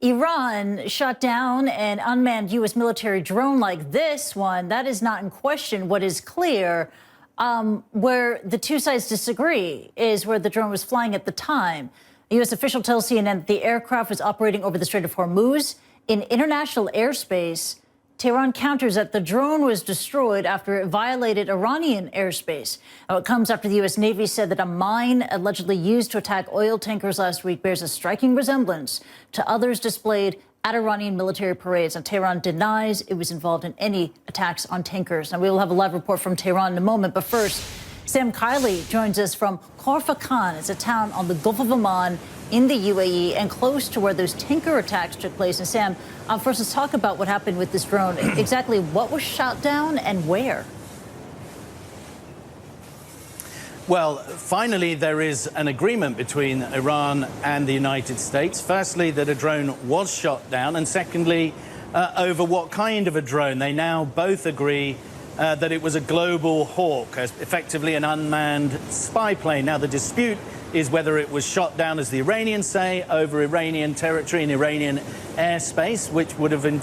Iran shot down an unmanned U.S. military drone like this one. That is not in question. What is clear, where the two sides disagree, is where the drone was flying at the time. A U.S. official tells CNN that the aircraft was operating over the Strait of Hormuz in international airspace. Tehran counters that the drone was destroyed after it violated Iranian airspace. Now, it comes after the U.S. Navy said that a mine allegedly used to attack oil tankers last week bears a striking resemblance to others displayed at Iranian military parades. And Tehran denies it was involved in any attacks on tankers. Now, we will have a live report from Tehran in a moment. But first, Sam Kiley joins us from Khor-Fakkan. It's a town on the Gulf of Oman in the UAE and close to where those tanker attacks took place. And Sam, first let's talk about what happened with this drone. Exactly what was shot down and where? Well, finally, there is an agreement between Iran and the United States. Firstly, that a drone was shot down, and secondly, over what kind of a drone. They now both agree that it was a global hawk, effectively an unmanned spy plane. Now, the dispute is whether it was shot down, as the Iranians say, over Iranian territory and Iranian airspace, which would have, in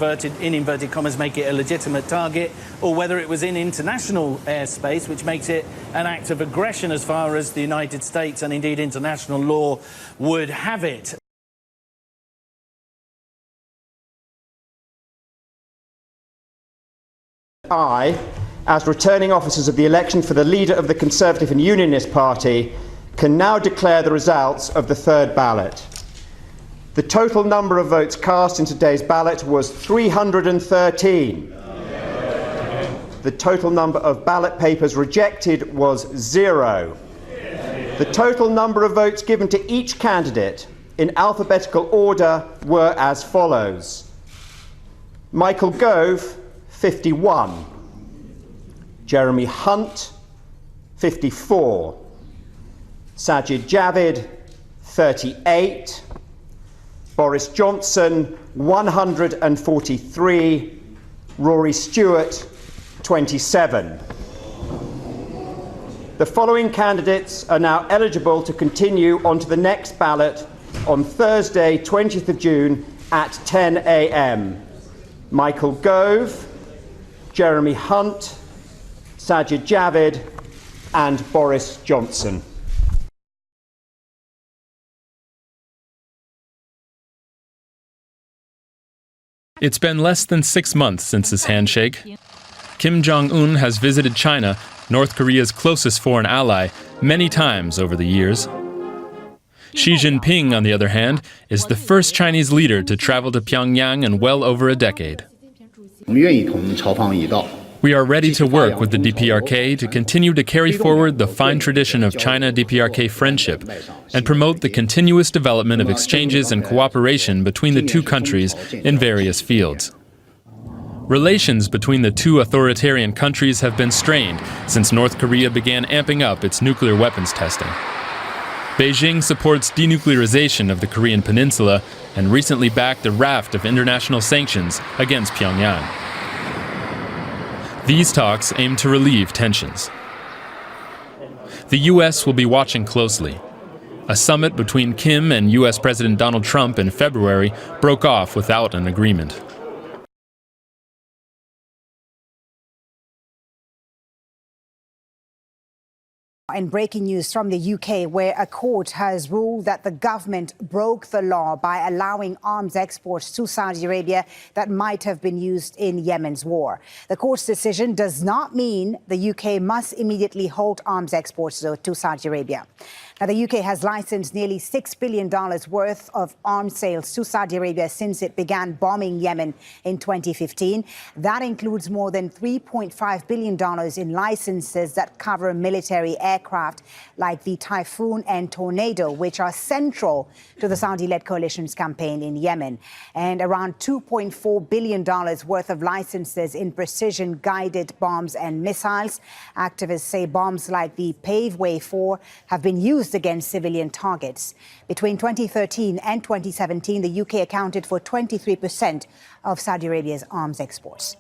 inverted commas, make it a legitimate target, or whether it was in international airspace, which makes it an act of aggression as far as the United States and indeed international law would have it. As returning officers of the election for the leader of the Conservative and Unionist Party, can now declare the results of the third ballot. The total number of votes cast in today's ballot was 313. The total number of ballot papers rejected was 0. The total number of votes given to each candidate in alphabetical order were as follows: Michael Gove, 51. Jeremy Hunt, 54. Sajid Javid, 38. Boris Johnson, 143. Rory Stewart, 27. The following candidates are now eligible to continue on to the next ballot on Thursday, 20th of June at 10 a.m. Michael Gove, Jeremy Hunt, Sajid Javid, and Boris Johnson. It's been less than 6 months since this handshake. Kim Jong-un has visited China, North Korea's closest foreign ally, many times over the years. Xi Jinping, on the other hand, is the first Chinese leader to travel to Pyongyang in well over a decade. We are ready to work with the DPRK to continue to carry forward the fine tradition of China-DPRK friendship and promote the continuous development of exchanges and cooperation between the two countries in various fields. Relations between the two authoritarian countries have been strained since North Korea began amping up its nuclear weapons testing. Beijing supports denuclearization of the Korean peninsula and recently backed a raft of international sanctions against Pyongyang. These talks aim to relieve tensions. The U.S. will be watching closely. A summit between Kim and U.S. President Donald Trump in February broke off without an agreement. In breaking news from the UK, where a court has ruled that the government broke the law by allowing arms exports to Saudi Arabia that might have been used in Yemen's war. The court's decision does not mean the UK must immediately halt arms exports to Saudi Arabia. Now, the UK has licensed nearly $6 billion worth of arms sales to Saudi Arabia since it began bombing Yemen in 2015. That includes more than $3.5 billion in licenses that cover military aircraft like the Typhoon and Tornado, which are central to the Saudi-led coalition's campaign in Yemen, and around $2.4 billion worth of licenses in precision-guided bombs and missiles. Activists say bombs like the Pave Way 4 have been used against civilian targets. Between 2013 and 2017, the UK accounted for 23% of Saudi Arabia's arms exports.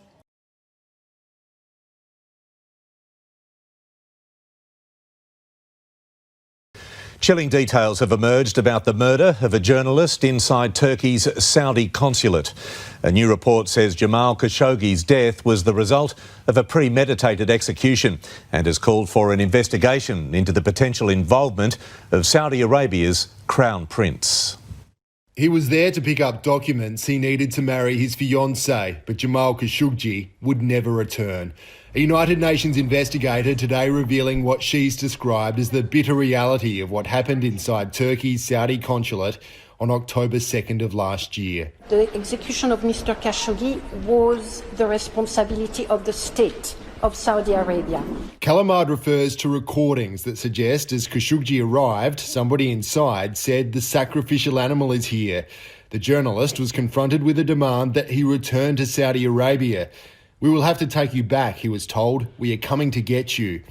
Chilling details have emerged about the murder of a journalist inside Turkey's Saudi consulate. A new report says Jamal Khashoggi's death was the result of a premeditated execution and has called for an investigation into the potential involvement of Saudi Arabia's Crown Prince. He was there to pick up documents he needed to marry his fiancée, but Jamal Khashoggi would never return. A United Nations investigator today revealing what she's described as the bitter reality of what happened inside Turkey's Saudi consulate on October 2nd of last year. The execution of Mr. Khashoggi was the responsibility of the state of Saudi Arabia. Kalamard refers to recordings that suggest as Khashoggi arrived, somebody inside said the sacrificial animal is here. The journalist was confronted with a demand that he return to Saudi Arabia. We will have to take you back, he was told. We are coming to get you.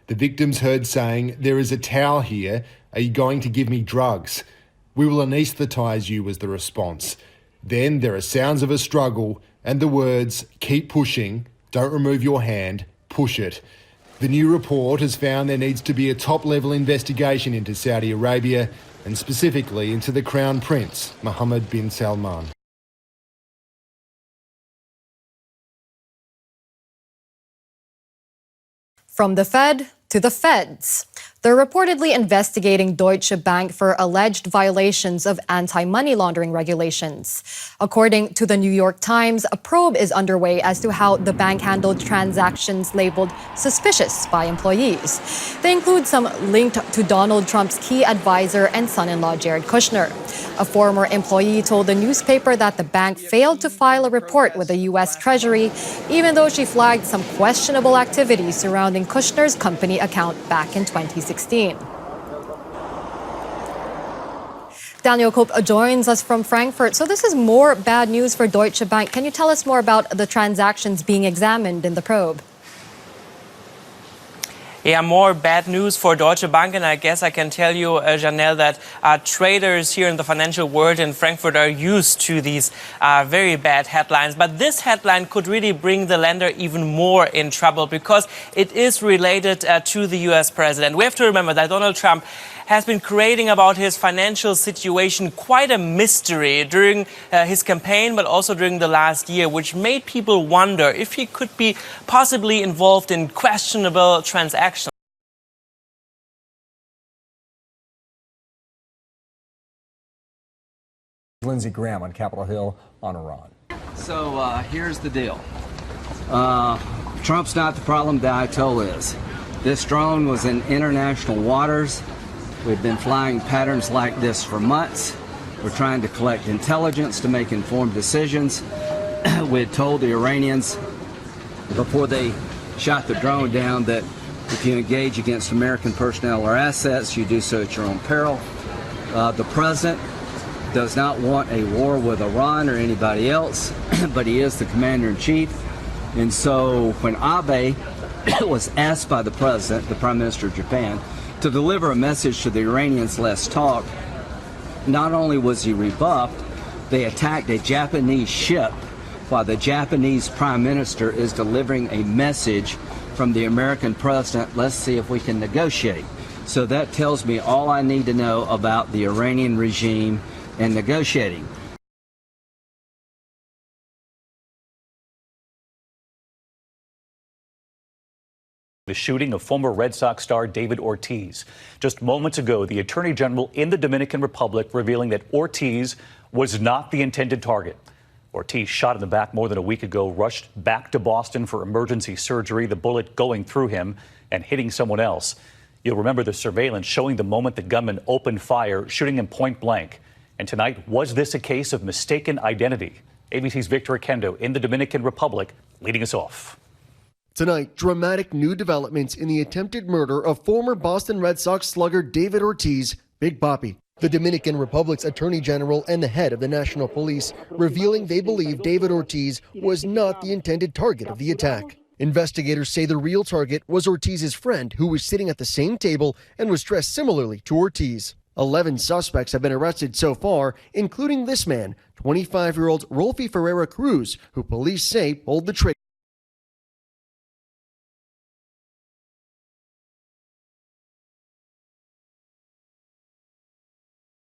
The victims heard saying, there is a towel here. Are you going to give me drugs? We will anaesthetise you, was the response. Then there are sounds of a struggle and the words, keep pushing, don't remove your hand, push it. The new report has found there needs to be a top-level investigation into Saudi Arabia and specifically into the Crown Prince, Mohammed bin Salman. From the Fed to the Feds. They're reportedly investigating Deutsche Bank for alleged violations of anti-money laundering regulations. According to the New York Times, a probe is underway as to how the bank handled transactions labeled suspicious by employees. They include some linked to Donald Trump's key advisor and son-in-law Jared Kushner. A former employee told the newspaper that the bank failed to file a report with the U.S. Treasury, even though she flagged some questionable activities surrounding Kushner's company account back in 2016. Daniel Kopp joins us from Frankfurt. So this is more bad news for Deutsche Bank. Can you tell us more about the transactions being examined in the probe? Yeah, more bad news for Deutsche Bank, and I guess I can tell you, Janelle, that traders here in the financial world in Frankfurt are used to these very bad headlines. But this headline could really bring the lender even more in trouble because it is related to the U.S. president. We have to remember that Donald Trump has been creating about his financial situation quite a mystery during his campaign, but also during the last year, which made people wonder if he could be possibly involved in questionable transactions. Lindsey Graham on Capitol Hill on Iran. So here's the deal. Trump's not the problem, the Ayatollah is. This drone was in international waters. We've been flying patterns like this for months. We're trying to collect intelligence to make informed decisions. We had told the Iranians before they shot the drone down that if you engage against American personnel or assets, you do so at your own peril. The president does not want a war with Iran or anybody else, but he is the commander-in-chief. And so when Abe was asked by the president, the prime minister of Japan, to deliver a message to the Iranians, let's talk, not only was he rebuffed, they attacked a Japanese ship while the Japanese prime minister is delivering a message from the American president, let's see if we can negotiate. So that tells me all I need to know about the Iranian regime and negotiating. The shooting of former Red Sox star David Ortiz. Just moments ago, the Attorney General in the Dominican Republic revealing that Ortiz was not the intended target. Ortiz, shot in the back more than a week ago, rushed back to Boston for emergency surgery, the bullet going through him and hitting someone else. You'll remember the surveillance showing the moment the gunman opened fire, shooting him point blank. And tonight, was this a case of mistaken identity? ABC's Victor Akendo in the Dominican Republic leading us off. Tonight, dramatic new developments in the attempted murder of former Boston Red Sox slugger David Ortiz, Big Papi. The Dominican Republic's Attorney General and the head of the National Police revealing they believe David Ortiz was not the intended target of the attack. Investigators say the real target was Ortiz's friend, who was sitting at the same table and was dressed similarly to Ortiz. 11 suspects have been arrested so far, including this man, 25-year-old Rolfi Ferreira Cruz, who police say pulled the trigger.